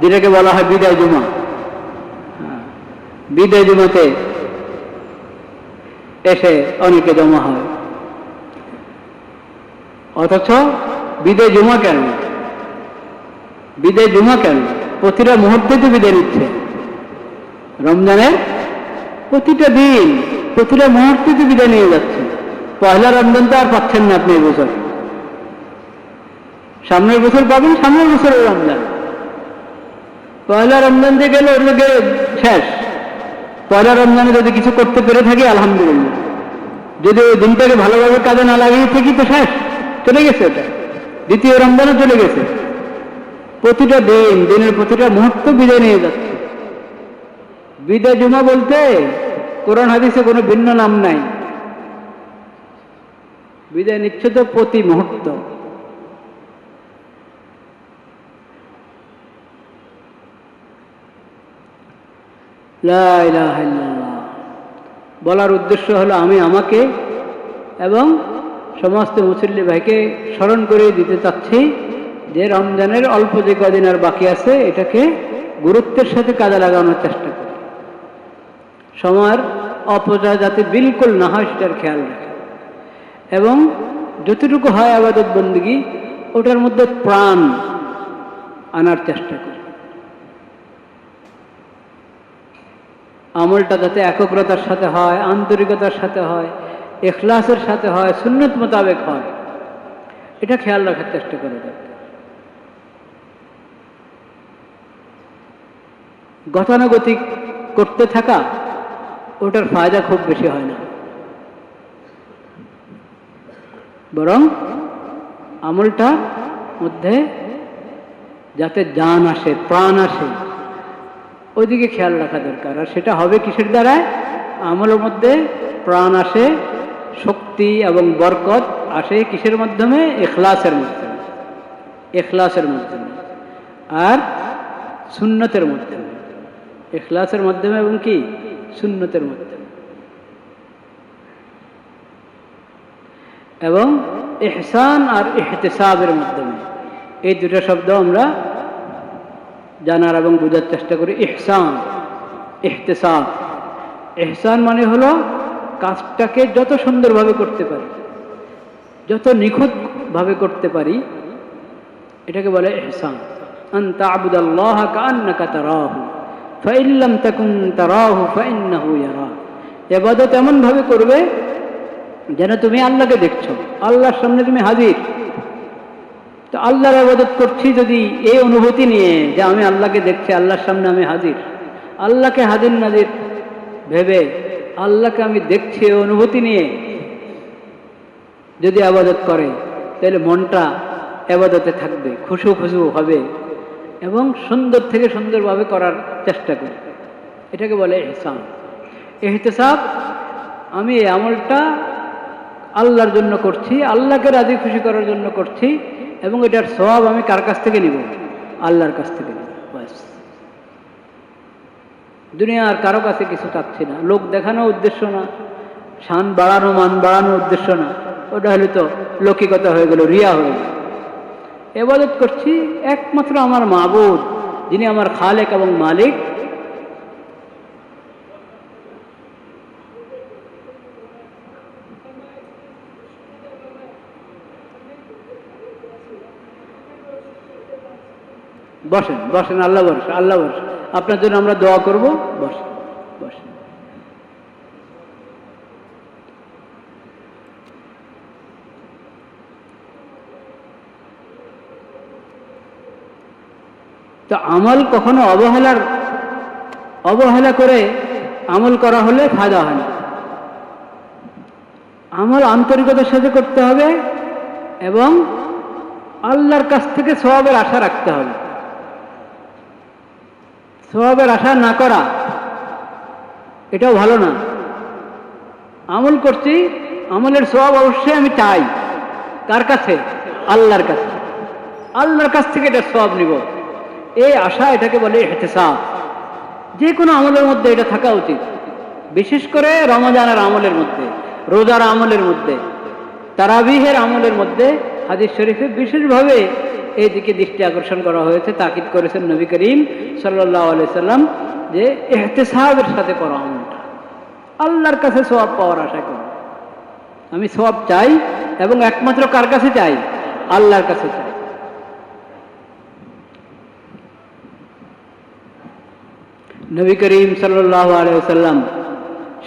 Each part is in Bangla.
যেটাকে বলা হয় বিদায় জুমা। বিদায় জুমাতে এসে অনেকে জমা হয়। অথচ বিদায় জুমা কেন? বিদায় জুমা কেন? প্রতিটা মুহূর্তে তো বিদায় নিচ্ছে। রমজানের প্রতিটা দিন, প্রতিটা মুহূর্তে তো বিদায় নিয়ে যাচ্ছে। পয়লা রমজান তো আর পাচ্ছেন না আপনি এই বছর, সামনের বছর পাবেন, সামনের বছরের রমজান। পয়লা রমজান দিয়ে গেলে ওদিকে শেষ। পয়লা রমজানে যদি কিছু করতে পেরে থাকি আলহামদুলিল্লাহ, যদি ওই দিনটাকে ভালোভাবে কাজে না লাগিয়ে থাকি তো শেষ, চলে গেছে ওটা। দ্বিতীয় রমজানও চলে গেছে। প্রতিটা দিন, দিনের প্রতিটা মুহূর্ত বিদায় নিয়ে যাচ্ছে। বিদায় জুমা বলতে কোরআন হাদিসে কোনো ভিন্ন নাম নাই। বিদায় নিচ্ছে তো প্রতি মুহূর্ত। লা ইলাহা ইল্লাল্লাহ বলার উদ্দেশ্য হলো আমি আমাকে এবং সমস্ত মুসল্লি ভাইকে স্মরণ করে দিতে চাচ্ছি যে রমজানের অল্প যে কদিন আর বাকি আছে এটাকে গুরুত্বের সাথে কাজে লাগানোর চেষ্টা করি। সময়ের অপচয় যাতে বিলকুল না হয় সেটার খেয়াল রাখি, এবং যতটুকু হয় ইবাদত বন্দেগী ওটার মধ্যে প্রাণ আনার চেষ্টা করি। আমলটা যাতে একগ্রতার সাথে হয়, আন্তরিকতার সাথে হয়, ইখলাসের সাথে হয়, সুন্নত মোতাবেক হয়, এটা খেয়াল রাখার চেষ্টা করে যাবে। গতানুগতিক করতে থাকা ওটার ফায়দা খুব বেশি হয় না, বরং আমলটার মধ্যে যাতে জান আসে, প্রাণ আসে, ওইদিকে খেয়াল রাখা দরকার। আর সেটা হবে কিসের দ্বারায়? আমলের মধ্যে প্রাণ আসে, শক্তি এবং বরকত আসে কিসের মাধ্যমে? ইখলাসের মাধ্যমে, ইখলাসের মাধ্যমে আর সুন্নতের মাধ্যমে। ইখলাসের মাধ্যমে এবং কি? সুন্নতের মাধ্যমে। এবং ইহসান আর ইহতিসাবের মাধ্যমে। এই দুটো শব্দ আমরা জানার এবং বোঝার চেষ্টা করি। ইহসান, ইহতিসাব। ইহসান মানে হলো কাজটাকে যত সুন্দরভাবে করতে পারি, যত নিখুঁতভাবে করতে পারি, এটাকে বলে ইহসান। আন তা'বুদাল্লাহা কাআন্নাকা তারাহু ফাইন লাম তাকুন তারাহু ফাইন্নাহু ইয়ারাক। ইবাদত এমন ভাবে করবে যেন তুমি আল্লাহকে দেখছো, আল্লাহর সামনে তুমি হাজির। তো আল্লাহর ইবাদত করছি যদি এই অনুভূতি নিয়ে যে আমি আল্লাহকে দেখছি, আল্লাহর সামনে আমি হাজির, আল্লাহকে হাজির নাজির ভেবে আল্লাহকে আমি দেখছি এই অনুভূতি নিয়ে যদি ইবাদত করে, তাহলে মনটা ইবাদতে থাকবে, খুশু খুশু হবে এবং সুন্দর থেকে সুন্দরভাবে করার চেষ্টা করি। এটাকে বলে ইহসান। ইহতিসাব, আমি এই আমলটা আল্লাহর জন্য করছি, আল্লাহকে রাজি খুশি করার জন্য করছি, এবং এটার সওয়াব আমি কার কাছ থেকে নিব? আল্লাহর কাছ থেকে নিব। বাস, দুনিয়ার কারো কাছে কিছু চাচ্ছি না, লোক দেখানো উদ্দেশ্য না, শান বাড়ানো মান বাড়ানোর উদ্দেশ্য না। ওটা হলে তো লৌকিকতা হয়ে গেল, রিয়া হয়ে গেল। ইবাদত করছি একমাত্র আমার মাবুদ, যিনি আমার খালেক এবং মালিক। বসেন বসেন, আল্লাহ ভরসা, আল্লাহ ভরসা। আপনার জন্য আমরা দোয়া করব। বসেন বসেন। তো আমল কখনো অবহেলা করে আমল করা হলে ফায়দা হয় না। আমল আন্তরিকতার সাথে করতে হবে এবং আল্লাহর কাছ থেকে সওয়াবের আশা রাখতে হবে। সওয়াবের আশা না করা এটাও ভালো না। আমল করছি, আমলের সওয়াব অবশ্যই আমি চাই। কার কাছে? আল্লাহর কাছে। আল্লাহর কাছ থেকে এটা সওয়াব নিব, এই আশা, এটাকে বলে ইহতিসাব। যে কোনো আমলের মধ্যে এটা থাকা উচিত, বিশেষ করে রমজানের আমলের মধ্যে, রোজার আমলের মধ্যে, তারাবিহের আমলের মধ্যে। হাদিস শরীফে বিশেষভাবে এই দিকে দৃষ্টি আকর্ষণ করা হয়েছে, তাকিদ করেছেন নবী করিম সাল্লাল্লাহু আলাইহি সাল্লাম যে ইহতিসাবের সাথে করা আমলটা, আল্লাহর কাছে সওয়াব পাওয়ার আশা করো। আমি সওয়াব চাই এবং একমাত্র কার কাছে চাই? আল্লাহর কাছে চাই। নবী করিম সাল্লাল্লাহু আলাইহি সাল্লাম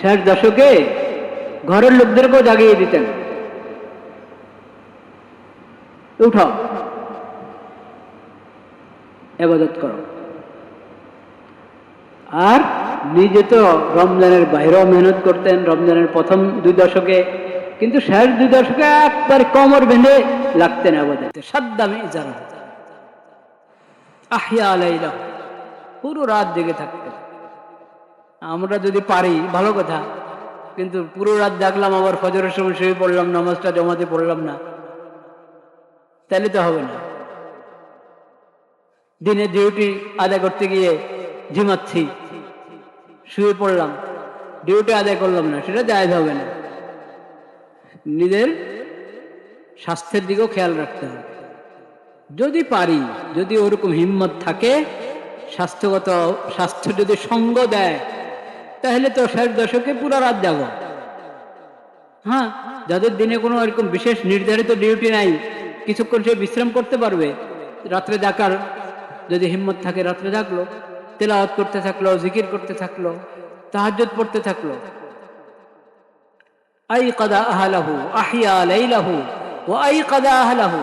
শেষ দশকে ঘরের লোকদেরকেও জাগিয়ে দিতেন, উঠো ইবাদত করো। আর নিজে তো রমজানের বাইরেও মেহনত করতেন, রমজানের প্রথম 2 দশকে, কিন্তু শেষ 2 দশকে একবার কোমর বেঁধে লাগতেন ইবাদতে। সাদ্দামে ইজারা আহিয়া আলাইলা, পুরো রাত জেগে থাকতেন। আমরা যদি পারি ভালো কথা, কিন্তু পুরো রাত জাগলাম, আবার ফজরের সময় শুয়ে পড়লাম, নামাজটা জমাতে পড়লাম না, তাহলে তো হবে না। দিনে ডিউটি আদায় করতে গিয়ে ঝিমাচ্ছি, শুয়ে পড়লাম, ডিউটি আদায় করলাম না, সেটা জায়েজ হবে না। নিজের স্বাস্থ্যের দিকেও খেয়াল রাখতে হবে। যদি পারি, যদি ওরকম হিম্মত থাকে, স্বাস্থ্য যদি সঙ্গ দেয়, তাহলে তো শেষ দশকে পুরো রাত যাব। হ্যাঁ, যাদের দিনে কোনো এরকম বিশেষ নির্ধারিত ডিউটি নাই, কিছুক্ষণ সে বিশ্রাম করতে পারবে, রাত্রে জাগার যদি হিম্মত থাকে রাত্রে জাগলো, তেলাওয়াত করতে থাকলো, জিকির করতে থাকলো, তাহাজ্জুদ পড়তে থাকলো। আইকাদা আহলাহু আহিয়া লাইলাহু ওয়া আইকাদা আহলাহু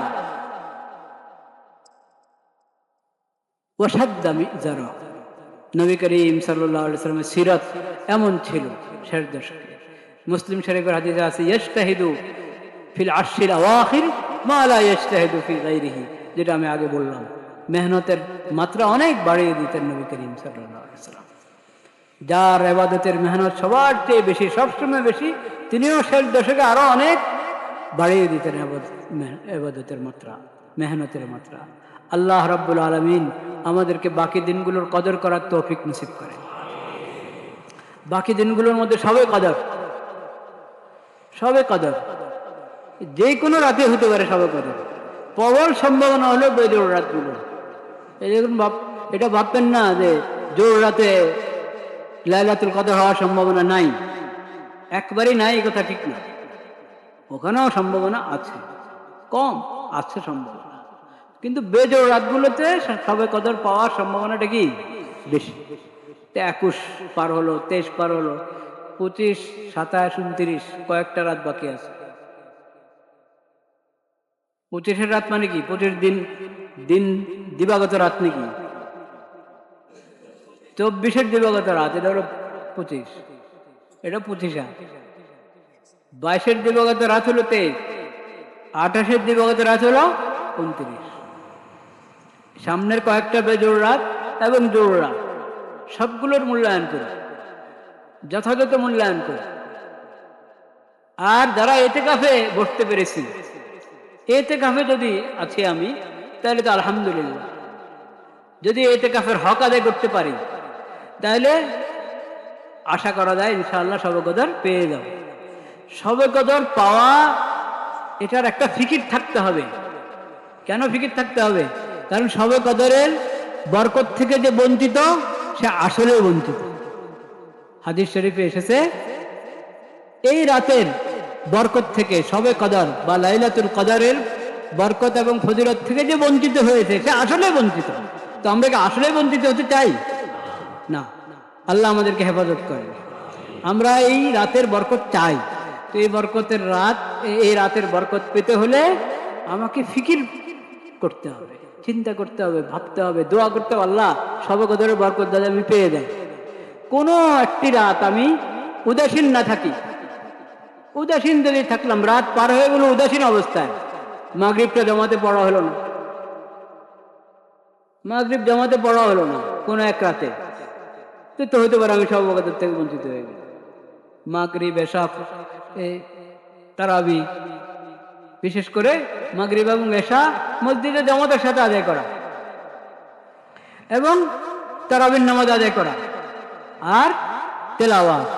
ওয়া শাদ্দা মিজারা। নবী করিম সাল্লাল্লাহু আলাইহি ওয়াসাল্লামের সিরাত এমন ছিল শেষ দশকে। মুসলিম শরীফের হাদিসে আছে, ইজতাহিদু ফিল আশরিল আওয়াখির মা লা ইজতাহিদু ফি গায়রিহি, যেটা আমি আগে বললাম। মেহনতের মাত্রা অনেক বাড়িয়ে দিতেন নবী করিম সাল্লাল্লাহু আলাইহি ওয়াসাল্লাম। যার ইবাদতের মেহনত সবার চেয়ে বেশি, সবসময় বেশি, তিনিও শেষ দশকে আরো অনেক বাড়িয়ে দিতেন ইবাদতের মাত্রা, মেহনতের মাত্রা। আল্লাহ রাব্বুল আলামিন আমাদেরকে বাকি দিনগুলোর কদর করার তৌফিক নসিব করে। বাকি দিনগুলোর মধ্যে সবে কদর, সবে কদর যে কোনো রাতে হতে পারে। সবে কদর প্রবল সম্ভাবনা হলো বেজোর রাতগুলো। এই দেখুন, এটা ভাববেন না যে জোর রাতে লাইলাতুল কদর হওয়ার সম্ভাবনা নাই, একবারই নাই, এই কথা ঠিক না। ওখানেও সম্ভাবনা আছে, কম আছে সম্ভাবনা, কিন্তু বেজোর রাতগুলোতে সবে কদর পাওয়ার সম্ভাবনাটা কি বেশি। 21 পার হলো, 23 পার হলো, 25, 27, 29, কয়েকটা রাত বাকি আছে। 25-এর রাত মানে কি? 25 দিন দিবাগত রাত নাকি? 24-এর দিবাগত রাত, এটা হলো 25, এটা 25। 22-এর দিবাগত রাত হলো 23, 28-এর দিবাগত রাত হলো 29। সামনের কয়েকটা বেজোর রাত এবং জোর রাত সবগুলোর মূল্যায়ন করে, যথাযথ মূল্যায়ন করে। আর যারা এতেকাফে বসতে পেরেছি, এতেকাফে যদি আছি আমি, তাহলে তো আলহামদুলিল্লাহ। যদি এতেকাফের হক আদায় করতে পারি, তাহলে আশা করা যায় ইনশাআল্লাহ শবে কদর পেয়ে যাব। শবে কদর পাওয়া, এটার একটা ফিকির থাকতে হবে। কেন ফিকির থাকতে হবে? কারণ শবে কদরের বরকত থেকে যে বঞ্চিত, সে আসলে বঞ্চিত। হাদিস শরীফে এসেছে, এই রাতের বরকত থেকে, শবে কদর বা লাইলাতুল কদরের বরকত এবং ফজিলত থেকে যে বঞ্চিত হয়েছে, সে আসলে বঞ্চিত। তো আমরা কি আসলে বঞ্চিত হতে চাই? না, আল্লাহ আমাদেরকে হেফাজত করে। আমরা এই রাতের বরকত চাই। তো এই বরকতের রাত, এই রাতের বরকত পেতে হলে আমাকে ফিকির করতে হবে, চিন্তা করতে হবে, ভাবতে হবে, দোয়া করতে হবে, আল্লাহ শবে কদরের বরকত যাতে আমি পেয়ে যাই। কোনো একটি রাত আমি উদাসীন না থাকি। উদাসীন যদি থাকলাম, রাত পার হয়ে গেল উদাসীন অবস্থায়, মাগরিবটা জমাতে পড়া হলো না, মাগরিব জমাতে পড়া হলো না কোনো এক রাতে, তো হতে পারে আমি শবে কদর থেকে বঞ্চিত হয়ে গেল। মাগরিব, এশা, তারাবি, বিশেষ করে মাগরিব এবং এশা মসজিদে জামাতের সাথে আদায় করা এবং তারাবির নামাজ আদায় করা, আর তেলাওয়াত,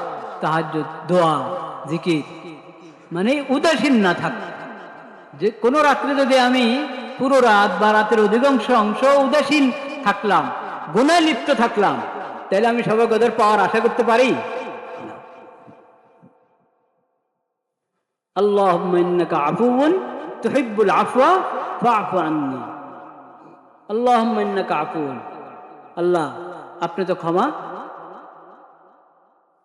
তাহাজ্জুদ, দোয়া, জিকির, মানে উদাসীন না থাকা। যে কোনো রাত্রে যদি আমি পুরো রাত বা রাতের অধিকাংশ অংশ উদাসীন থাকলাম, গুনায় লিপ্ত থাকলাম, তাহলে আমি সবে কদর পাওয়ার আশা করতে পারি? আল্লাহুম্মা ইন্নাকা আফুউন তুহিব্বুল আফওয়া ফা'ফু আন্নী। আল্লাহুম্মা ইন্নাকা আফুউন, আল্লাহ আপনি তো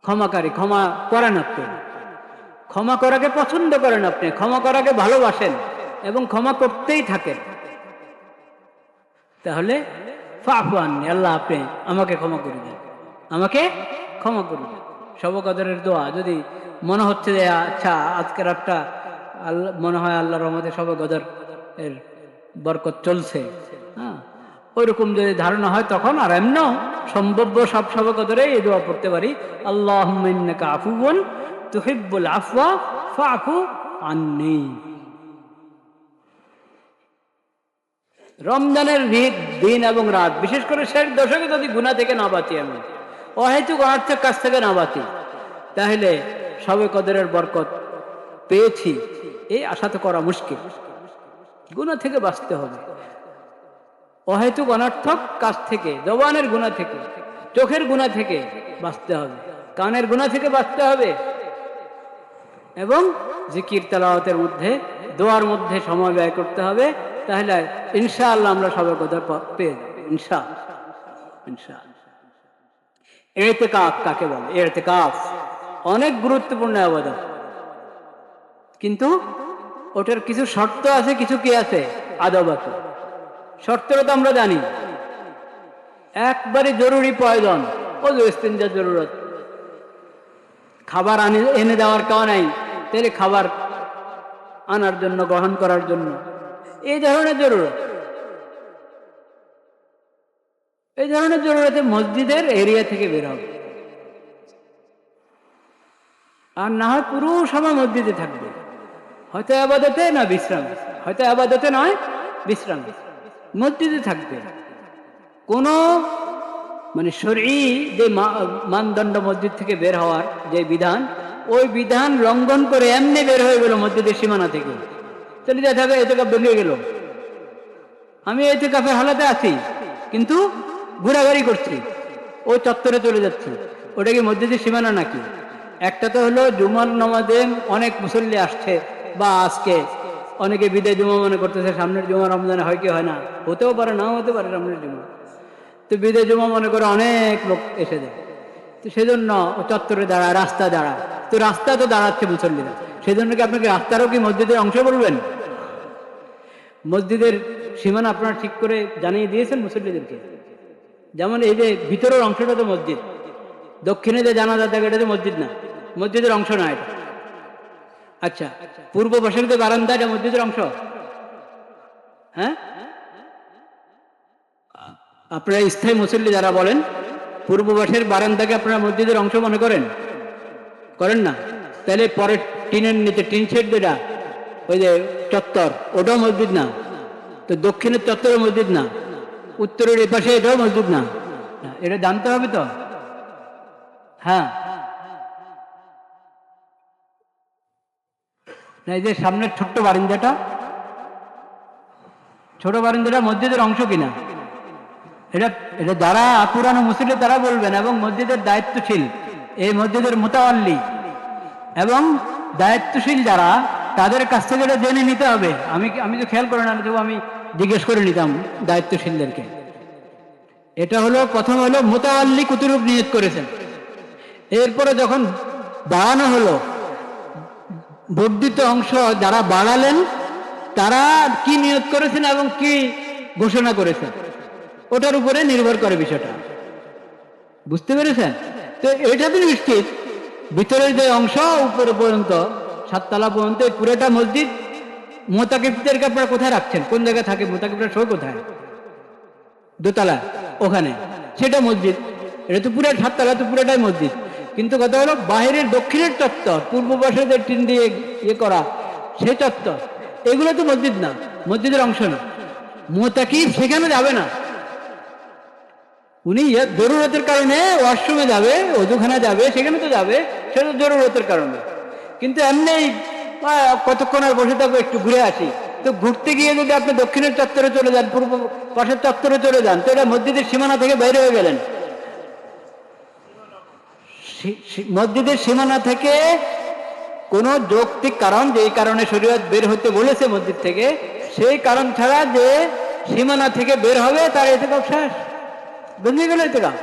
ক্ষমাকারী, ক্ষমা করেন, আপনি ক্ষমা করাকে পছন্দ করেন, আপনি ক্ষমা করাকে ভালোবাসেন এবং ক্ষমা করতেই থাকেন। তাহলে ফা'ফু আন্নী, আল্লাহ আপনি আমাকে ক্ষমা করে দেন, আমাকে ক্ষমা করে দেন। শবে কদরের দোয়া যদি মনে হচ্ছে যে আচ্ছা আজকে রাতটা আল্লাহ মনে হয় আল্লাহর রহমতে শবে কদর এর বরকত চলছে, হ্যাঁ, ওইরকম যদি ধারণা হয় তখন আর এমনও সম্ভাব্য সব শবে কদরে এই দোয়া পড়তে পারি, আল্লাহুম্মা ইন্নাকা আফুউন তুহিব্বুল আফওয়া ফা'ফু আন্নী। রমজানের দিন এবং রাত, বিশেষ করে শেষ দশকে যদি গুনাহ থেকে না বাঁচি, আমি অহেতুক অনর্থক কাজ থেকে না বাঁচি, তাহলে শবে কদরের বরকত পেয়েছি এই আশা তো করা মুশকিল। গুনাহ থেকে বাঁচতে হবে, অহেতুক অনর্থক কাজ থেকে, জবানের গুনাহ থেকে, চোখের গুনাহ থেকে বাঁচতে হবে, কানের গুনাহ থেকে বাঁচতে হবে, এবং জিকির তেলাওয়াতের মধ্যে, দোয়ার মধ্যে সময় ব্যয় করতে হবে। তাহলে ইনশাআল্লাহ আমরা শবে কদর পেয়ে যাব ইনশাআল্লাহ। ইতিকাফ কাকে বলে? ইতিকাফ অনেক গুরুত্বপূর্ণ ইবাদত, কিন্তু ওটার কিছু শর্ত আছে, কিছু কি আছে, আদব আছে। শর্তটা তো আমরা জানি, একবারে জরুরি প্রয়োজন, ওযু ইস্তিনজার জরুরত, খাবার এনে দেওয়ার কেউ নাই, তাহলে খাবার আনার জন্য, গ্রহণ করার জন্য, এই ধরনের জরুরত, এই ধরনের জরুরতে মসজিদের এরিয়া থেকে বের হবে, আর না হয় পুরো সময় মসজিদে থাকবে, হয়তো ইবাদতে না বিশ্রাম, হয়তো ইবাদতে নয় বিশ্রাম, মসজিদে থাকবে। কোন মানে শরঈ যে মানদণ্ড মসজিদ থেকে বের হওয়ার যে বিধান, ওই বিধান লঙ্ঘন করে এমনি বের হয়ে গেল মসজিদের সীমানা থেকে, চলে যেতে হবে, ইতিকাফ ভেঙে গেল। আমি ইতিকাফের হালাতে আছি কিন্তু ঘোরাঘুরি করছি, ওই চত্বরে চলে যাচ্ছি, ওটা কি মসজিদের সীমানা নাকি? একটা তো হলো জুমার নামাজে অনেক মুসল্লি আসছে, বা আজকে অনেকে বিদায় জুমা মনে করতেছে, সামনের জুমা রমজানে হয় কি হয় না, হতেও পারে নাও হতে পারে সামনের জুমা, তো বিদায় জুমা মনে করে অনেক লোক এসে যায়, তো সেজন্য ও চত্বরে দাঁড়ায়, রাস্তা দাঁড়ায়, তো রাস্তা তো দাঁড়াচ্ছে মুসল্লিরা, সেজন্য কি আপনাকে রাস্তারও কি মসজিদের অংশ বলবেন? মসজিদের সীমানা আপনারা ঠিক করে জানিয়ে দিয়েছেন মুসল্লিদেরকে। যেমন এই যে ভিতরের অংশটা তো মসজিদ, দক্ষিণে যে জানাজা থাকে এটা তো মসজিদ না, মসজিদের অংশ না এটা। আচ্ছা, পূর্ব পাশের যে বারান্দা, এটা মসজিদের অংশ? হ্যাঁ, আপনারা স্থায়ী মুসল্লি যারা বলেন, পূর্ব পাশের বারান্দাকে আপনারা মসজিদের অংশ মনে করেন না? তাহলে পরে টিনের নিচে, টিন শেড যেটা, ওই যে চত্বর, ওটাও মসজিদ না? তো দক্ষিণের চত্বরও মসজিদ না, উত্তরের এই পাশে এটাও মসজিদ না, এটা জানতে হবে তো। হ্যাঁ, এই যে সামনের ছোট্ট বারিন্দাটা, ছোট বারিন্দাটা মসজিদের অংশ কিনা, এটা এটা যারা পুরানো মুসল্লি তারা বলবেন, এবং মসজিদের দায়িত্বশীল, এই মসজিদের মুতাওয়াল্লি এবং দায়িত্বশীল যারা, তাদের কাছ থেকে এটা জেনে নিতে হবে। আমি তো খেয়াল করে না, তবু আমি জিজ্ঞেস করে নিতাম দায়িত্বশীলদেরকে। এটা হলো প্রথম হলো মুতাওয়াল্লি কতটুকু নিয়ত করেছেন, এরপরে যখন বাড়ানো হলো, বর্ধিত অংশ যারা বাড়ালেন তারা কি নিয়ত করেছেন এবং কি ঘোষণা করেছেন, ওটার উপরে নির্ভর করে বিষয়টা। বুঝতে পেরেছেন? তো এটা তো নিশ্চিত ভিতরের যে অংশ উপরে পর্যন্ত, 7 তলা পর্যন্ত, পুরোটা মসজিদ। মুতাকিবদেরকে আপনারা কোথায় রাখছেন? কোন জায়গায় থাকে মুতাকিবরা? শো কোথায়? দোতলা, ওখানে, সেটা মসজিদ। এটা তো পুরো 7 তলা, তো পুরোটাই মসজিদ। কিন্তু কথা হলো বাহিরের দক্ষিণের চত্বর, পূর্ব পাশে যে টিন দিয়ে করা সেই চত্বর, এগুলো তো মসজিদ না, মসজিদের অংশ না। মুতাকিব সেখানে যাবে না, উনি জরুরতের কারণে ওয়াশরুমে যাবে, ওযুখানা যাবে, সেখানে তো যাবে, সেটা তো জরুরতের কারণে। কিন্তু এমনি কতক্ষণ আর বসে থাকবো, একটু ঘুরে আসি, তো ঘুরতে গিয়ে যদি আপনি দক্ষিণের চত্বরে চলে যান, পূর্ব পাশের চত্বরে চলে যান, তো এটা মসজিদের সীমানা থেকে বাইরে হয়ে গেলেন। মসজিদের সীমানা থেকে কোনো যৌক্তিক কারণ, যেই কারণে শরীয়ত বের হতে বলেছে মসজিদ থেকে, সেই কারণ ছাড়া যে সীমানা থেকে বের হবে তার ইতিকাফ শেষ, ভেঙে গেল ইতিকাফ।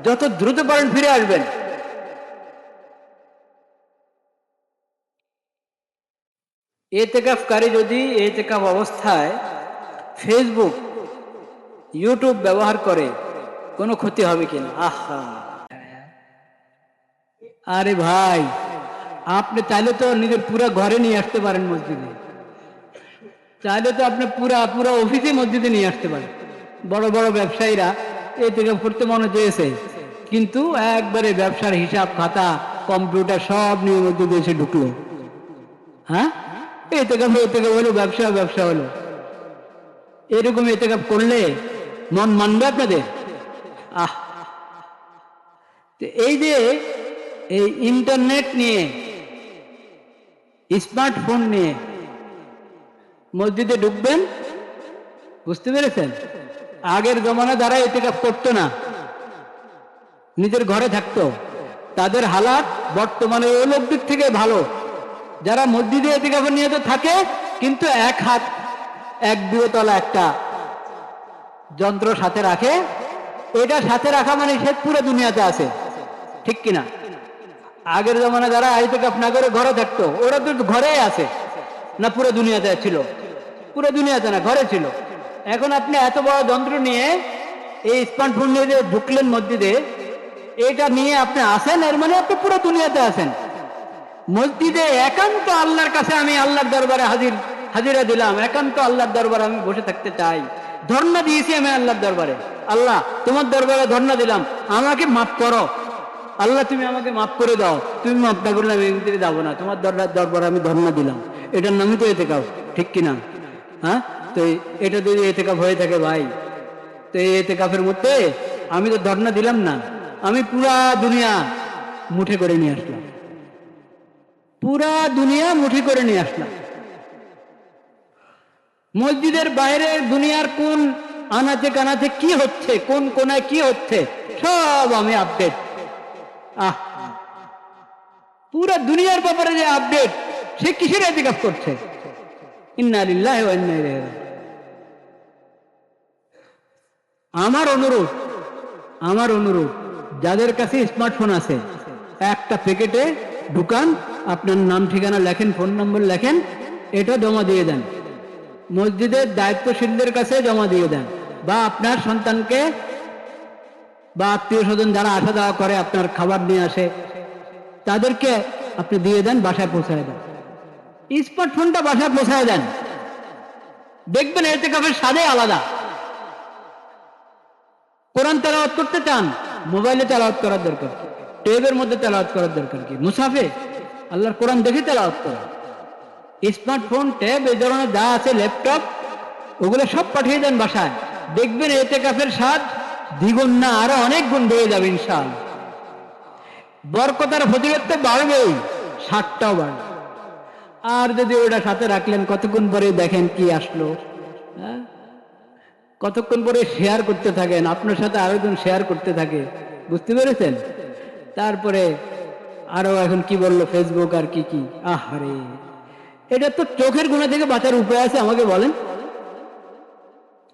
যত দ্রুত পারেন ফিরে আসবেন। ইতিকাফকারী যদি ইতিকাফ অবস্থায় ফেসবুক, ইউটিউব ব্যবহার করে, কোনো ক্ষতি হবে কিনা? আহা, আরে ভাই, আপনি চাইলে তো নিজের পুরা ঘরে নিয়ে আসতে পারেন মসজিদে, চাইলে তো আপনি পুরা অফিসে মসজিদে নিয়ে আসতে পারেন। বড় বড় ব্যবসায়ীরা ইতিকাফ করতে মনে চেয়েছে, কিন্তু একবারে ব্যবসার হিসাব খাতা, কম্পিউটার সব নিয়ে মসজিদে এসে ঢুকলো। হ্যাঁ, ইতিকাফ হলো, ব্যবসা হলো। এরকম ইতিকাফ করলে মন মানবে আপনাদের? এই যে এই ইন্টারনেট নিয়ে, স্মার্টফোন নিয়ে মসজিদে ঢুকবেন, বুঝতে পেরেছেন? আগের জমানা যারা ইতিকাফ করতো না, নিজের ঘরে থাকতো, তাদের হালাত বর্তমানে ওই লোক দিক থেকে ভালো। যারা মসজিদে ইতিকাফের নিয়ে তো থাকে, কিন্তু এক হাত 1-2 তলা একটা যন্ত্র সাথে রাখে। এটা সাথে রাখা মানে সে পুরো দুনিয়াতে আছে, ঠিক কিনা? আগের জমানা যারা ইতিকাফ না করে ঘরে থাকতো, ওরা তো ঘরেই আছে না, পুরো দুনিয়াতে ছিল? পুরো দুনিয়াতে না, ঘরে ছিল। এখন আপনি এত বড় যন্ত্র নিয়ে, এই স্মার্টফোন নিয়ে যে ঢুকলেন মসজিদে, এটা নিয়ে আপনি আসেন, এর মানে আপনি পুরো দুনিয়াতে আছেন। মসজিদে একান্ত আল্লাহর কাছে আমি আল্লাহর দরবারে হাজিরা দিলাম, একান্ত আল্লাহর দরবারে আমি বসে থাকতে চাই, ধর্ণা দিয়েছি আমি আল্লাহর দরবারে। আল্লাহ, তোমার দরবারে ধর্ণা দিলাম, আমাকে মাফ করো। আল্লাহ, তুমি আমাকে মাফ করে দাও, তুমি মাফ না করলে আমি এমনিতে যাবো না, তোমার দরবারে আমি ধর্ণা দিলাম। এটার নামই তো ইতিকাফ, ঠিক কিনা? হ্যাঁ, তো এটা যদি ইতিকাফ হয়ে থাকে ভাই, তো এই ইতিকাফের মধ্যে আমি তো ধর্ণা দিলাম না, আমি পুরা দুনিয়া মুঠে করে নিয়ে আসলাম, পুরা দুনিয়া মুঠি করে নিয়ে আসলাম। মসজিদের বাইরে দুনিয়ার কোন আনাচে কানাচে কি হচ্ছে, কোন কোনায় কি হচ্ছে, সব আমি আপডেট। পুরা দুনিয়ার ব্যাপারে যে আপডেট, সে কিসের ইতিকাফ করছে? ইন্না লিল্লাহি ওয়া ইন্না ইলাইহি রাজিউন। আমার অনুরোধ, যাদের কাছে স্মার্টফোন আছে, একটা প্যাকেটে ঢুকান, আপনার নাম ঠিকানা লেখেন, ফোন নম্বর লেখেন, এটা জমা দিয়ে দেন, মসজিদের দায়িত্বশীলদের কাছে জমা দিয়ে দেন, বা আপনার সন্তানকে বা আত্মীয় স্বজন যারা আসা যাওয়া করে, আপনার খাবার নিয়ে আসে, তাদেরকে আপনি দিয়ে দেন, বাসায় পৌঁছায় দেন। স্মার্টফোনটা বাসায় পৌঁছায় দেন, দেখবেন ইতিকাফের স্বাদে আলাদা। কোরআন তেলাওয়াত করতে চান, মোবাইলে তেলাওয়াত করার দরকার কি? টেবের মধ্যে তেলাওয়াত করার দরকার কি? মুসাফে আল্লাহর কোরআন দেখে তেলাওয়াত করা। স্মার্টফোন, ট্যাব, এই ধরনের যা আছে, ল্যাপটপ, ওগুলো সব পাঠিয়ে দেন বাসায়, দেখবেন ইতিকাফের স্বাদ দ্বিগুণ না আরো অনেক গুণ বেড়ে যাবে ইনশাআল্লাহ। বরকতার ফজিলত তো বাড়বেই, স্বাদটাও বাড়বে। আর যদি ওটা সাথে রাখলেন, কতক্ষণ পরে দেখেন কি আসলো, হ্যাঁ, কতক্ষণ পরে শেয়ার করতে থাকেন, আপনার সাথে আরেকজন শেয়ার করতে থাকে, বুঝতে পেরেছেন? তারপরে আরো এখন কি বললো ফেসবুক আর কি কি, আহারে, এটা তো চোখের গুণা থেকে বাঁচার উপায় আছে? আমাকে বলেন,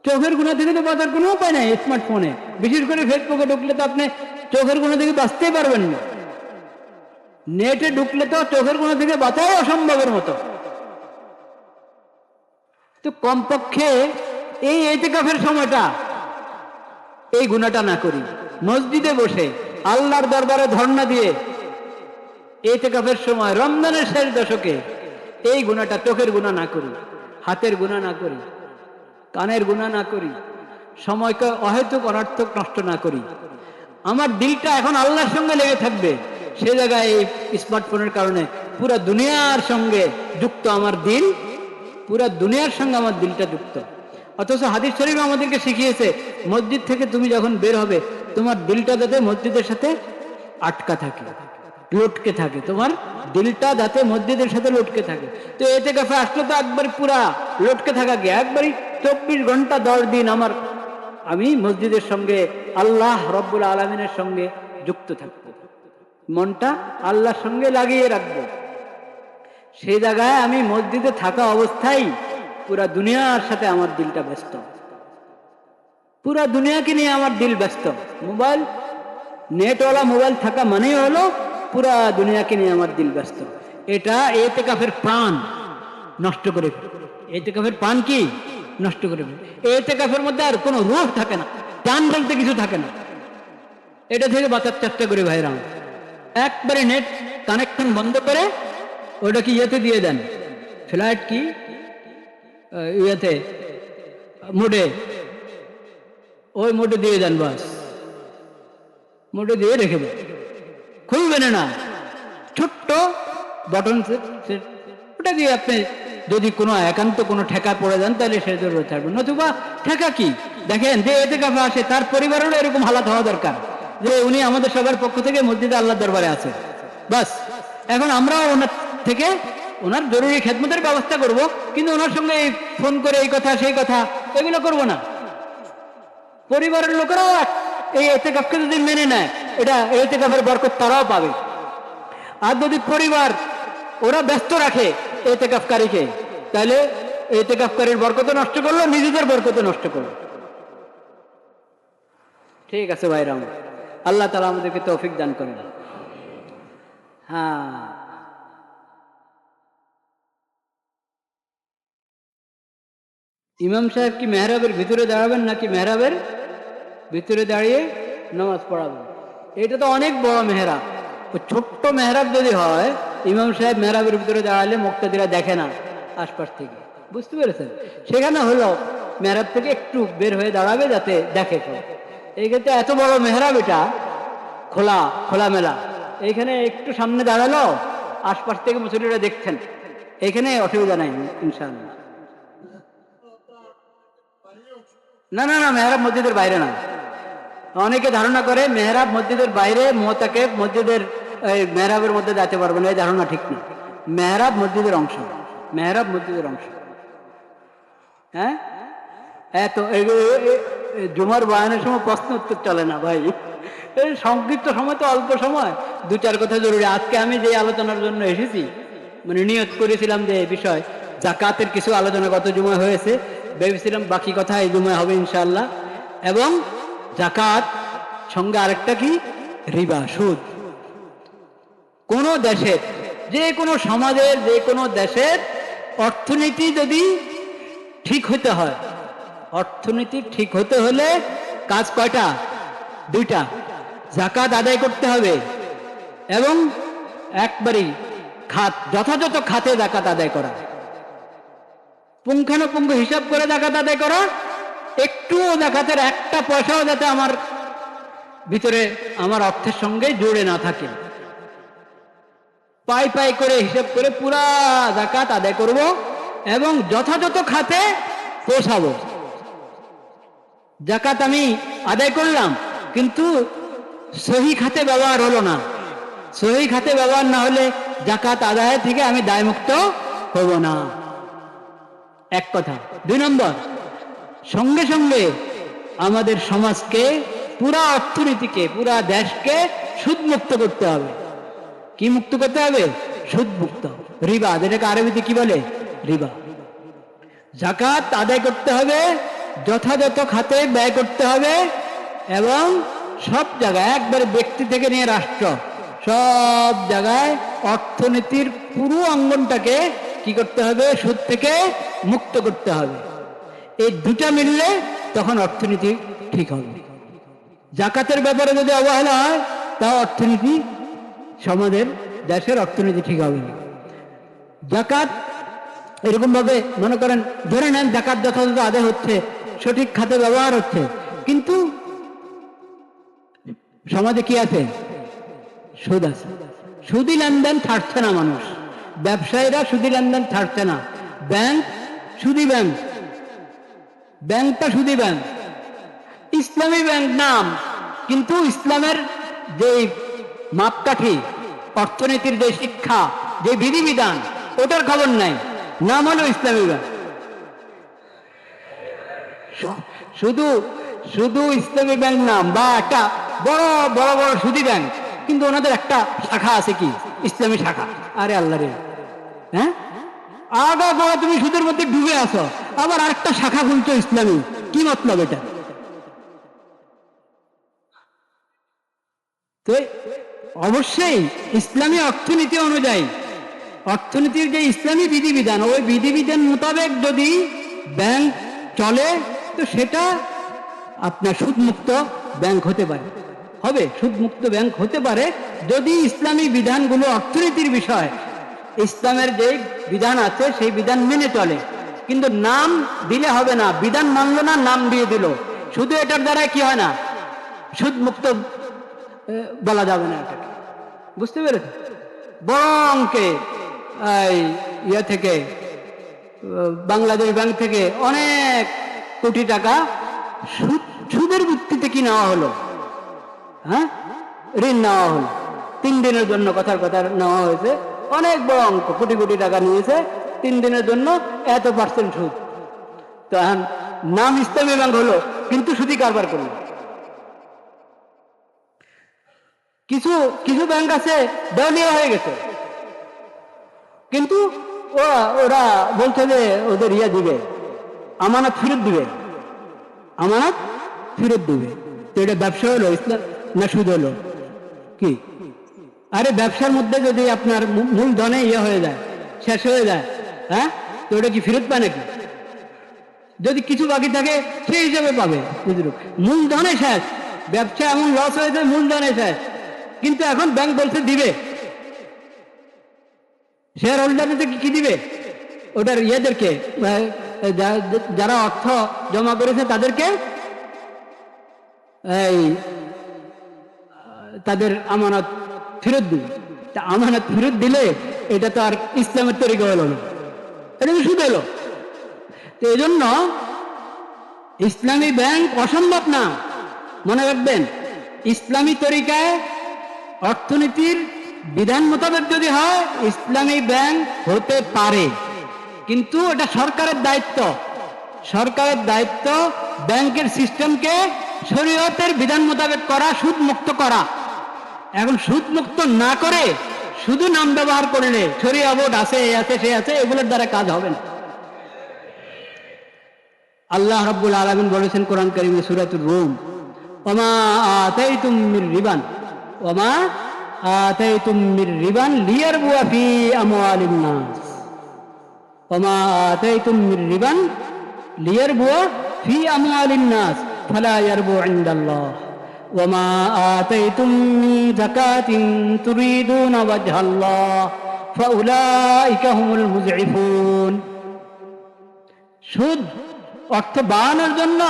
চোখের গুণা থেকে তো বাঁচার কোনো উপায় নাই স্মার্টফোনে। বিশেষ করে ফেসবুকে ঢুকলে তো আপনি চোখের গুণা থেকে বাঁচতেই পারবেন না। নেটে ঢুকলে তো চোখের গুণা থেকে বাঁচাই অসম্ভবের মতো। তো কমপক্ষে এই ইতিকাফের সময়টা এই গুণাটা না করি, মসজিদে বসে আল্লাহর দরবারে ধর্ণা দিয়ে ইতিকাফের সময়, রমজানের শেষ দশকে এই গুণাটা, চোখের গুণা না করি, হাতের গুণা না করি, কানের গুণা না করি, সময়কে অহেতুক অনর্থক নষ্ট না করি। আমার দিলটা এখন আল্লাহর সঙ্গে লেগে থাকবে, সে জায়গায় এই স্মার্টফোনের কারণে পুরা দুনিয়ার সঙ্গে যুক্ত আমার দিল, পুরা দুনিয়ার সঙ্গে আমার দিলটা যুক্ত। অথচ হাদিস শরীফ আমাদেরকে শিখিয়েছে, মসজিদ থেকে তুমি যখন বের হবে, তোমার দিলটা যাতে মসজিদের সাথে আটকা থাকে, লটকে থাকে, তোমার দিলটা যাতে মসজিদের সাথে লটকে থাকে। তো এতেকাফে আসলে তো একবার পুরা লটকে থাকা গিয়ে একবারই 24 ঘন্টা 10 দিন আমি মসজিদের সঙ্গে আল্লাহ রব্বুল আলামিনের সঙ্গে যুক্ত থাকবো, মনটা আল্লাহর সঙ্গে লাগিয়ে রাখবো। সেই জায়গায় আমি মসজিদে থাকা অবস্থায় পুরা দুনিয়ার সাথে আমার দিলটা ব্যস্ত, পুরা দুনিয়াকে নিয়ে আমার দিল ব্যস্ত। মোবাইল, নেটওয়ালা মোবাইল থাকা মানেই হলো পুরা দুনিয়াকে নিয়ে আমার দিল ব্যস্ত। এটা এতেকাফের প্রাণ নষ্ট করে ফেলে। এতেকাফের প্রাণ কি নষ্ট করে ফেলে। এতেকাফের মধ্যে আর কোনো রূহ থাকে না, প্রাণ বলতে কিছু থাকে না। এটা থেকে বাঁচার চেষ্টা করি ভাইরা। একবারে নেট কানেকশন বন্ধ করে ওটা কি ইয়েতে দিয়ে দেন, ফ্লাইট কি ইয়েতে মোডে, ওই মোডে দিয়ে দেন, বাস মোডে দিয়ে রেখে দেন, খুলবেন না। ছোট্ট বটন ওটা দিয়ে আপনি যদি কোনো একান্ত কোনো ঠেকা পড়ে যান তাহলে সে জরুরত থাকবে। নতুবা ঠেকা কি দেখেন, যে এতেকাফে আসে তার পরিবারেরও এরকম হালাত হওয়া দরকার যে উনি আমাদের সবার পক্ষ থেকে মসজিদে আল্লাহর দরবারে আছে, বাস। এখন আমরাও ওনার থেকে ওনার জরুরি খেদমতের ব্যবস্থা করব, কিন্তু ওনার সঙ্গে ফোন করে এই কথা সেই কথা এগুলো করব না। পরিবারের লোকেরাও এই এতেকাফকে যদি মেনে নেয়, এটা এতেকাফের বরকত তারাও পাবে। আর যদি পরিবার ওরা ব্যস্ত রাখে এতেকাফকারীকে, তাহলে এতেকাফকারীর বরকত নষ্ট করলো, নিজেদের বরকত নষ্ট করলো। ঠিক আছে ভাইরাম, আল্লাহ তাআলা আমাদেরকে তৌফিক দান করেন। হ্যাঁ, ইমাম সাহেব কি মেহরাবের ভিতরে দাঁড়াবেন নাকি মেহরাবের ভিতরে দাঁড়িয়ে নামাজ পড়াবেন? এটা তো অনেক বড় মেহরাব। ছোট্ট মেহরাব যদি হয়, ইমাম সাহেব মেহরাবের ভিতরে দাঁড়ালে মুক্তাদিরা দেখে না আশপাশ থেকে, বুঝতে পেরেছেন? সেখানে হলো মেহরাব থেকে একটু বের হয়ে দাঁড়াবে যাতে দেখে। এই ক্ষেত্রে এত বড় মেহরাব, এটা খোলামেলা, এইখানে একটু সামনে দাঁড়ালো, আশপাশ থেকে মুসল্লিরা দেখছেন, এখানে অসুবিধা নাই ইনশাআল্লাহ। না না না, মেহরাব মসজিদের বাইরে না। অনেকে ধারণা করে মেহরাব মসজিদের বাইরে, মুতাকিব মসজিদের মেহরাবের মধ্যে যেতে পারবে না, এই ধারণা ঠিক না। মেহরাব মসজিদের অংশ, মেহরাব মসজিদের অংশ। হ্যাঁ, এত জুমার বয়ানের সময় প্রশ্ন উত্তর চলে না ভাই, এই সংক্ষিপ্ত সময় তো অল্প সময়, 2-4 কথা জরুরি। আজকে আমি যে আলোচনার জন্য এসেছি, মানে নিয়ত করেছিলাম যে এই বিষয় যাকাতের কিছু আলোচনা গত জুমায় হয়েছে, ভেবেছিলাম বাকি কথা এই জুমায় হবে ইনশাআল্লাহ। এবং যাকাত সঙ্গে আরেকটা কি, রিবা, সুদ। কোন দেশের, যে কোনো সমাজের, যে কোনো দেশের অর্থনীতি যদি ঠিক হতে হয়, অর্থনীতি ঠিক হতে হলে কাজ কয়টা? 2টা। যাকাত আদায় করতে হবে এবং একবারই যথাযথ খাতে যাকাত আদায় করা, পুঙ্খানুপুঙ্খ হিসাব করে যাকাত আদায় করা। একটুও যাকাতের একটা পয়সাও যাতে আমার ভিতরে, আমার অর্থের সঙ্গে জুড়ে না থাকে। পাই পাই করে হিসাব করে পুরা যাকাত আদায় করব এবং যথাযথ খাতে পৌঁছাবো। যাকাত আমি আদায় করলাম, কিন্তু সহি খাতে ব্যবহার হলো না। সহি খাতে ব্যবহার না হলে যাকাত আদায় থেকে আমি দায়মুক্ত হব না, এক কথা। 2 নম্বর, সঙ্গে সঙ্গে আমাদের সমাজকে, পুরা অর্থনীতিকে, পুরা দেশকে সুদ মুক্ত করতে হবে। কি মুক্ত করতে হবে? সুদ মুক্ত, রিবা, যেটাকে আরবিতে কি বলে? রিবা। যাকাত আদায় করতে হবে, যথাযথ খাতে ব্যয় করতে হবে এবং সব জায়গায়, একবারে ব্যক্তি থেকে নিয়ে রাষ্ট্র, সব জায়গায় অর্থনীতির পুরো অঙ্গনটাকে কি করতে হবে? সুদ থেকে মুক্ত করতে হবে। এই 2টা মিললে তখন অর্থনীতি ঠিক হবে। যাকাতের ব্যাপারে যদি অবহেলা হয়, তাও অর্থনীতি, সমাজের, দেশের অর্থনীতি ঠিক হবে না। যাকাত এরকম ভাবে মনে করেন, ধরে নেন যাকাত যথাযথ আদায় হচ্ছে, সঠিক খাতে ব্যবহার হচ্ছে, কিন্তু সমাজে কি আছে? সুদ আছে। সুদি লেনদেন ছাড়ছে না মানুষ, ব্যবসায়ীরা সুদি লেনদেন ছাড়ছে না। ব্যাংক সুদি ব্যাংক, ব্যাংকটা সুদি ব্যাংক, ইসলামী ব্যাংক নাম, কিন্তু ইসলামের যে মাপকাঠি, অর্থনীতির যে শিক্ষা, যে বিধিবিধান, ওটার খবর নাই, নাম হলো ইসলামী ব্যাংক। শুধু শুধু ইসলামী ব্যাংক নাম, বা একটা বড় বড় বড় সুদী ব্যাংক, কিন্তু ওনাদের একটা শাখা আছে কি, ইসলামী শাখা। আরে আল্লাহ রে, হ্যাঁ, আগা গোড়া তুমি সুদের মধ্যে ডুবে আসো, আবার আরেকটা শাখা খুলছো ইসলামী, কি মতলব এটা? তো অবশ্যই ইসলামী অর্থনীতি অনুযায়ী, অর্থনীতির যে ইসলামী বিধিবিধান, ওই বিধিবিধান মোতাবেক যদি ব্যাংক চলে, তো সেটা আপনার সুদমুক্ত ব্যাংক হতে পারে, হবে সুদমুক্ত ব্যাংক হতে পারে, যদি ইসলামী বিধানগুলো অর্থনীতির বিষয়, ইসলামের যে বিধান আছে সেই বিধান মেনে চলে। কিন্তু নাম দিলে হবে না, বিধান মানলো না, নাম দিয়ে দিল, শুধু এটার দ্বারা কি হয় না, সুদমুক্ত বলা যাবে না এটাকে, বুঝতে পেরেছ? বড় অঙ্কে ইয়ে থেকে, বাংলাদেশ ব্যাংক থেকে অনেক কোটি টাকা সুদের ভিত্তিতে কি নেওয়া হলো, হ্যাঁ, ঋণ নেওয়া হলো 3 দিনের জন্য, কথার কথা নেওয়া হয়েছে, অনেক বড় অঙ্ক, কোটি কোটি টাকা নিয়েছে 3 দিনের জন্য, এত % সুদ। তো এখন নাম ইসলামী ব্যাংক হলো, কিন্তু সুদী কারবার করলো। কিছু কিছু ব্যাংক আছে দেওয়ালিয়া হয়ে গেছে, কিন্তু ওরা বলছে যে ওদের ইয়া দিবে, আমানত ফেরত দিবে, আমানত ফেরত দিবে। তো এটা ব্যবসা হলো ইসলাম না সুদ হলো কি? আরে ব্যবসার মধ্যে যদি আপনার মূলধনে ইয়ে হয়ে যায়, শেষ হয়ে যায়, হ্যাঁ, তো ওটা কি ফেরত পায় নাকি? যদি কিছু বাকি থাকে সেই হিসাবে পাবে, বুঝলো? মূলধনে শেষ, ব্যবসা এমন লস হয়েছে, মূলধনে শেষ, কিন্তু এখন ব্যাংক বলছে দিবে, শেয়ার হোল্ডারদের কি দিবে? ওটার ইয়েদেরকে, যারা অর্থ জমা করেছে তাদেরকে এই তাদের আমানত ফেরত দিবে। তা আমানত ফেরত দিলে এটা তো আর ইসলামের তরিকা হলো না, এটা তো সুদ হলো। তো এই জন্য ইসলামী ব্যাংক অসম্ভব না, মনে রাখবেন। ইসলামী তরিকায় অর্থনীতির বিধান মোতাবেক যদি হয়, ইসলামী ব্যাংক হতে পারে, কিন্তু এটা সরকারের দায়িত্ব, সরকারের দায়িত্ব ব্যাংকের সিস্টেমকে শরীয়তের বিধান মোতাবেক করা, সুদ মুক্ত করা। এখন সুদ মুক্ত না করে শুধু নাম ব্যবহার করলে, শরিয়া বোর্ড আছে, এ আছে, সে আছে, এগুলোর দ্বারা কাজ হবে না। আল্লাহ রাব্বুল আলামিন বলেছেন কোরআন কারীমে সূরাতুর রুম, ওমা আতাইতুম মির রিবান, ওমা আতাইতুম মির রিবান লিয়ারবুয়া ফি আমওয়ালিন নাস, ওমা আতাইতুম মির রিবান লিয়ারবুয়া ফি আমওয়ালিন নাস ফালা ইয়ারবু ইনদাল্লাহ, ওমা আতাইতুম মিন যাকাতিন তুরিদুনা ওয়াজহাল্লাহ ফাউলাইকা হুমুল মুযইফুন। সুদ অর্থ বাড়ানোর জন্য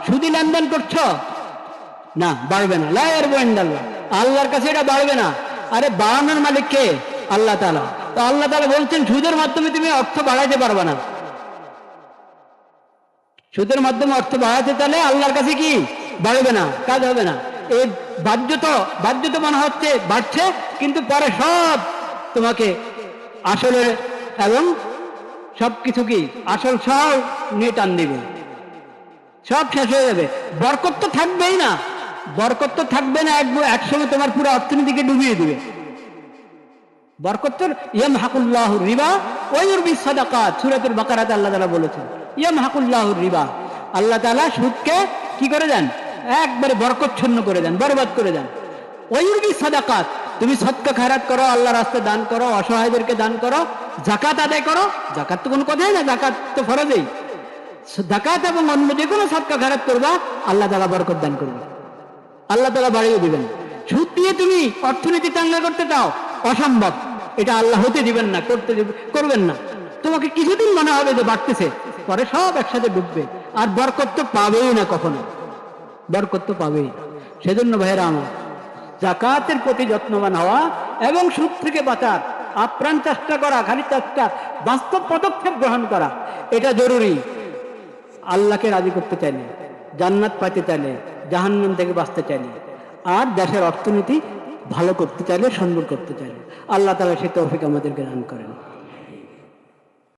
সুদী লেনদেন করছো না, বাড়বে না, লা ইয়ারবু ইনদাল্লাহ, আল্লাহর কাছে এটা বাড়বে না। আরে বাড়ানোর মালিক কে? আল্লাহ তাআলা। তো আল্লাহ তাআলা বলছেন সুদের মাধ্যমে তুমি অর্থ বাড়াইতে পারবে না। সুদের মাধ্যমে অর্থ বাড়াতে চাইলে আল্লাহর কাছে কি বাড়বে না, কাজ হবে না। এই বাহ্যত মনে হচ্ছে বাড়ছে, কিন্তু পরে সব তোমাকে আসলে এবং সবকিছু কি আসল সব নিয়ে টান দিবে, সব শেষ হয়ে যাবে। বরকত তো থাকবেই না, বরকত তো থাকবে না, একসময় তোমার পুরো অর্থনীতিকে ডুবিয়ে দিবে। বরকত তো ইয়ামহাকুল্লাহুর রিবা ওয়া ইউরবিস সাদাকাত, সূরাতুল বাকারাতে আল্লাহ তাআলা বলেছেন ইয়ামহাকুল্লাহুর রিবা, আল্লাহ তাআলা সুদকে কি করে দেন? একবারে বরকতশূন্য করে দেন, বরবাদ করে দেন। ওয়া ইউরবিস সাদাকাত, তুমি সদকা খায়রাত করো, আল্লাহর রাস্তায় দান করো, অসহায়দেরকে দান করো, যাকাত আদায় করো। যাকাত তো কোনো কথাই না, যাকাত তো ফরজই। যাকাত এবং অন্য যে কোনো সদকা খায়রাত করবা, আল্লাহ তাআলা বরকত দান করবে, আল্লাহ তাআলা বাড়িয়ে দিবেন। সুদ দিয়ে তুমি অর্থনীতি চাঙ্গা করতে চাও, অসম্ভব, এটা আল্লাহ হতে দিবেন না, করবেন না। তোমাকে কিছুদিন মনে হবে যে বাড়তেছে, পরে সব একসাথে ডুববে, আর বরকত তো পাবেই না, কখনো বরকত তো পাবেই। সেজন্য ভাইয়েরা আমার, যাকাতের প্রতি যত্নবান হওয়া এবং সুদ থেকে বাঁচার আপ্রাণ চেষ্টা করা, খালি চেষ্টা, বাস্তব পদক্ষেপ গ্রহণ করা, এটা জরুরি। আল্লাহকে রাজি করতে চাইলে, জান্নাত পাইতে চাইলে, জাহান্নাম থেকে বাঁচতে চাইলে, আর দেশের অর্থনীতি ভালো করতে চাইলে, সুন্দর করতে চাইলে। আল্লাহ তাআলা সেই তৌফিক আমাদেরকে দান করেন।